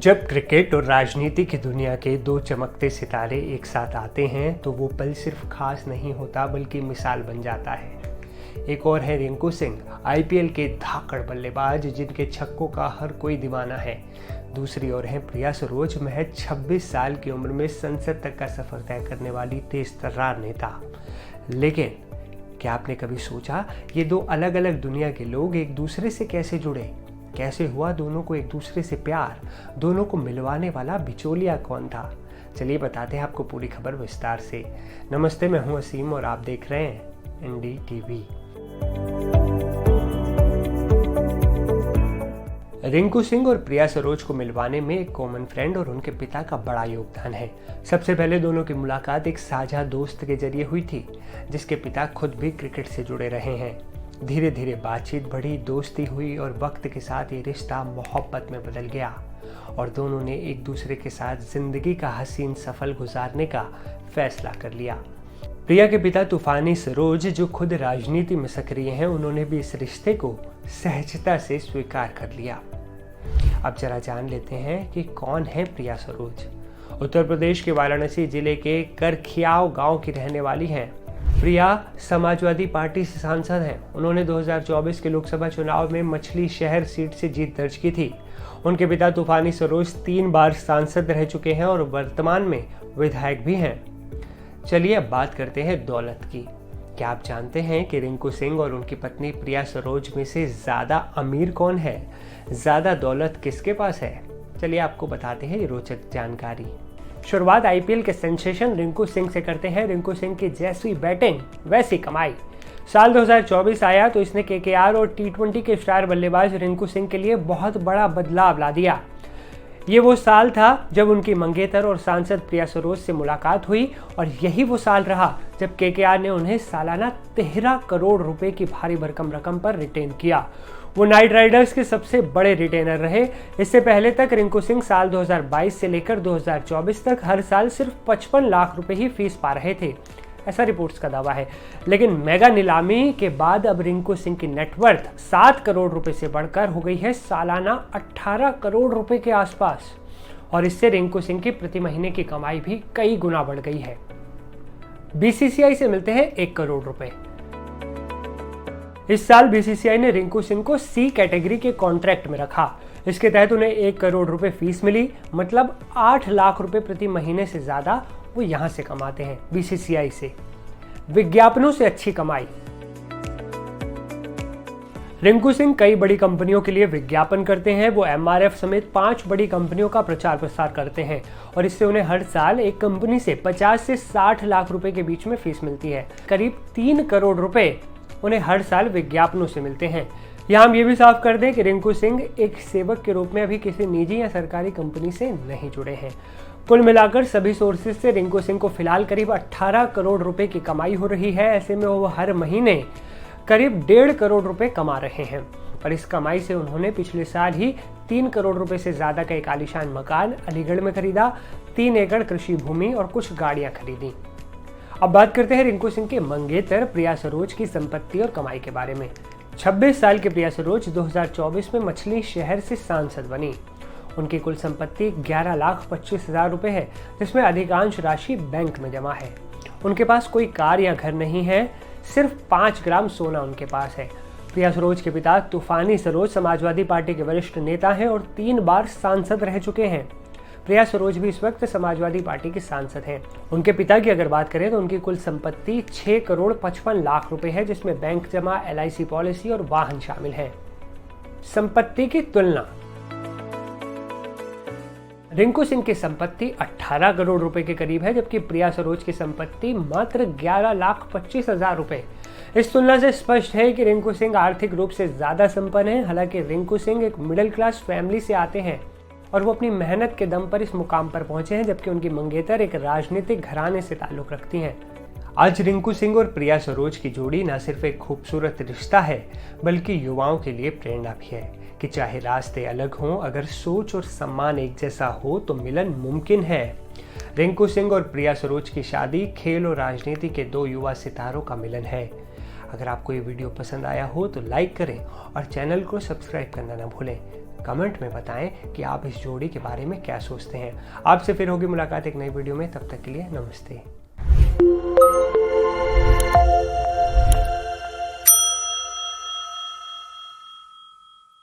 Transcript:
जब क्रिकेट और राजनीति की दुनिया के दो चमकते सितारे एक साथ आते हैं तो वो पल सिर्फ खास नहीं होता बल्कि मिसाल बन जाता है। एक और है रिंकू सिंह, आईपीएल के धाकड़ बल्लेबाज जिनके छक्कों का हर कोई दीवाना है। दूसरी ओर है प्रिया सरोज, महज 26 साल की उम्र में संसद तक का सफर तय करने वाली तेज तर्रार नेता। लेकिन क्या आपने कभी सोचा ये दो अलग अलग दुनिया के लोग एक दूसरे से कैसे जुड़े? कैसे हुआ दोनों को एक दूसरे से प्यार? दोनों को मिलवाने वाला बिचौलिया कौन था? चलिए बताते हैं आपको पूरी खबर विस्तार से। नमस्ते, मैं हूं असीम और आप देख रहे हैं एनडीटीवी। रिंकू सिंह और प्रिया सरोज को मिलवाने में एक कॉमन फ्रेंड और उनके पिता का बड़ा योगदान है। सबसे पहले दोनों की मुलाकात एक साझा दोस्त के जरिए हुई थी, जिसके पिता खुद भी क्रिकेट से जुड़े रहे हैं। धीरे धीरे बातचीत बढ़ी, दोस्ती हुई और वक्त के साथ ये रिश्ता मोहब्बत में बदल गया और दोनों ने एक दूसरे के साथ जिंदगी का हसीन सफर गुजारने का फैसला कर लिया। प्रिया के पिता तूफानी सरोज, जो खुद राजनीति में सक्रिय हैं, उन्होंने भी इस रिश्ते को सहजता से स्वीकार कर लिया। अब जरा जान लेते हैं कि कौन है प्रिया सरोज। उत्तर प्रदेश के वाराणसी जिले के करखियाव गांव की रहने वाली हैं। प्रिया समाजवादी पार्टी से सांसद हैं। उन्होंने 2024 के लोकसभा चुनाव में मछली शहर सीट से जीत दर्ज की थी। उनके पिता तूफानी सरोज 3 बार सांसद रह चुके हैं और वर्तमान में विधायक भी हैं। चलिए अब बात करते हैं दौलत की। क्या आप जानते हैं कि रिंकू सिंह और उनकी पत्नी प्रिया सरोज में से ज्यादा अमीर कौन है? ज्यादा दौलत किसके पास है? चलिए आपको बताते हैं ये रोचक जानकारी। शुरुआत आईपीएल के सेंसेशन रिंकू सिंह से करते हैं। रिंकू सिंह की जैसी बैटिंग वैसी कमाई। साल 2024 आया तो इसने केकेआर और टी20 के स्टार बल्लेबाज रिंकू सिंह के लिए बहुत बड़ा बदलाव ला दिया। ये वो साल था जब उनकी मंगेतर और सांसद प्रिया सरोज से मुलाकात हुई और यही वो साल रहा जब केकेआर ने उन्हें सालाना 13 करोड़ रुपए की भारी भरकम रकम पर रिटेन किया। वो नाइट राइडर्स के सबसे बड़े रिटेनर रहे। इससे पहले तक रिंकू सिंह साल 2022 से लेकर 2024 तक हर साल सिर्फ 55 लाख रुपए ही फीस पा रहे थे, ऐसा रिपोर्ट्स का दावा है। लेकिन मेगा नीलामी के बाद अब रिंकू सिंह की नेटवर्थ 7 करोड़ रुपए से बढ़कर हो गई है सालाना 18 करोड़ रुपए के आसपास और इससे रिंकू सिंह की प्रति महीने की कमाई भी कई गुना बढ़ गई है। बीसीसीआई से मिलते हैं 1 करोड़ रुपए। इस साल बीसीसीआई ने रिंकू सिंह को सी कैटेगरी के कॉन्ट्रैक्ट में रखा। इसके तहत उन्हें 1 करोड़ रुपए फीस मिली, मतलब 8 लाख रुपए प्रति महीने से ज्यादा वो यहां से कमाते हैं बीसीसीआई से। विज्ञापनों से अच्छी कमाई। रिंकू सिंह कई बड़ी कंपनियों के लिए विज्ञापन करते हैं। वो एमआरएफ समेत 5 बड़ी कंपनियों का प्रचार प्रसार करते हैं और इससे उन्हें हर साल एक कंपनी से 50 से 60 लाख रुपए के बीच में फीस मिलती है। करीब 3 करोड़ रुपए उन्हें हर साल विज्ञापनों से मिलते हैं। यहाँ हम ये भी साफ कर दें कि रिंकू सिंह एक सेवक के रूप में अभी किसी निजी या सरकारी कंपनी से नहीं जुड़े हैं। कुल मिलाकर सभी सोर्सेज से रिंकू सिंह को फिलहाल करीब 18 करोड़ रुपए की कमाई हो रही है। ऐसे में वो हर महीने करीब 1.5 करोड़ रुपए कमा रहे हैं और इस कमाई से उन्होंने पिछले साल ही 3 करोड़ रुपए से ज्यादा का एक आलीशान मकान अलीगढ़ में खरीदा, 3 एकड़ कृषि भूमि और कुछ गाड़ियां खरीदी। अब बात करते हैं रिंकू सिंह के मंगेतर प्रिया सरोज की संपत्ति और कमाई के बारे में। 26 साल की प्रिया सरोज 2024 में मछली शहर से सांसद बनी। उनकी कुल संपत्ति 11,25,000 रुपए है, जिसमें अधिकांश राशि बैंक में जमा है। उनके पास कोई कार या घर नहीं है, सिर्फ 5 ग्राम सोना उनके पास है। प्रिया सरोज के पिता तूफानी सरोज समाजवादी पार्टी के वरिष्ठ नेता हैं और 3 बार सांसद रह चुके हैं। प्रिया सरोज भी इस वक्त समाजवादी पार्टी की सांसद हैं। उनके पिता की अगर बात करें तो उनकी कुल संपत्ति 6 करोड़ 55 लाख रुपए है, जिसमें बैंक जमा, LIC पॉलिसी और वाहन शामिल है। संपत्ति की तुलना। रिंकू सिंह की संपत्ति 18 करोड़ रुपए के करीब है, जबकि प्रिया सरोज की संपत्ति मात्र 11,25,000 रुपए। इस तुलना से स्पष्ट है कि रिंकू सिंह आर्थिक रूप से ज्यादा संपन्न है। हालांकि रिंकू सिंह एक मिडिल क्लास फैमिली से आते हैं और वो अपनी मेहनत के दम पर इस मुकाम पर पहुंचे हैं, जबकि उनकी मंगेतर एक राजनीतिक घराने से ताल्लुक रखती हैं। आज रिंकू सिंह और प्रिया सरोज की जोड़ी न सिर्फ एक खूबसूरत रिश्ता है बल्कि युवाओं के लिए प्रेरणा भी है कि चाहे रास्ते अलग हों, अगर सोच और सम्मान एक जैसा हो तो मिलन मुमकिन है। रिंकू सिंह और प्रिया सरोज की शादी खेल और राजनीति के 2 युवा सितारों का मिलन है। अगर आपको ये वीडियो पसंद आया हो तो लाइक करें और चैनल को सब्सक्राइब करना ना भूलें। कमेंट में बताएं कि आप इस जोड़ी के बारे में क्या सोचते हैं। आपसे फिर होगी मुलाकात एक नई वीडियो में, तब तक के लिए नमस्ते।